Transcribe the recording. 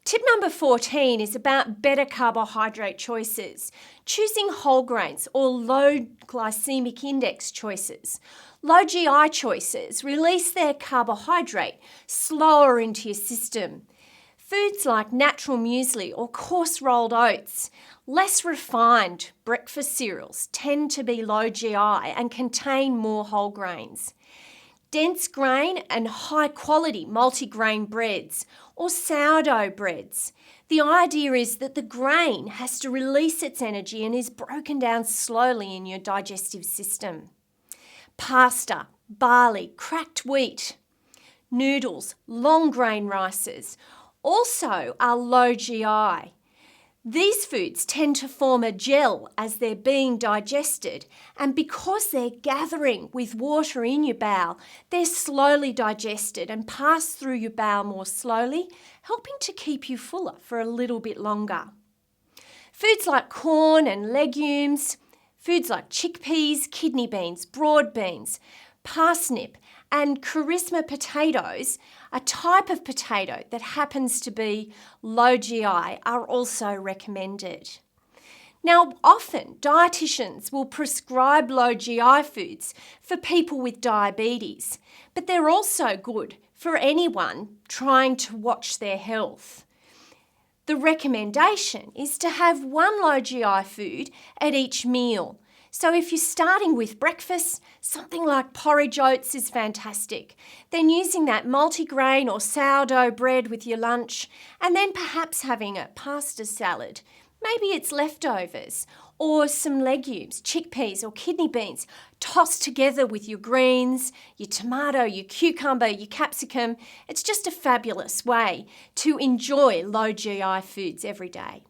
Tip number 14 is about better carbohydrate choices, choosing whole grains or low glycemic index choices. Low GI choices release their carbohydrate slower into your system. Foods like natural muesli or coarse rolled oats, less refined breakfast cereals tend to be low GI and contain more whole grains. Dense grain and high quality multigrain breads or sourdough breads. The idea is that the grain has to release its energy and is broken down slowly in your digestive system. Pasta, barley, cracked wheat, noodles, long grain rices also are low GI. These foods tend to form a gel as they're being digested, and because they're gathering with water in your bowel, they're slowly digested and pass through your bowel more slowly, helping to keep you fuller for a little bit longer. Foods like corn and legumes, foods like chickpeas, kidney beans, broad beans, parsnip, and charisma potatoes, a type of potato that happens to be low GI, are also recommended. Now, often dietitians will prescribe low GI foods for people with diabetes, but they're also good for anyone trying to watch their health. The recommendation is to have one low GI food at each meal. So if you're starting with breakfast, something like porridge oats is fantastic. Then using that multigrain or sourdough bread with your lunch, and then perhaps having a pasta salad. Maybe it's leftovers, or some legumes, chickpeas or kidney beans, tossed together with your greens, your tomato, your cucumber, your capsicum. It's just a fabulous way to enjoy low GI foods every day.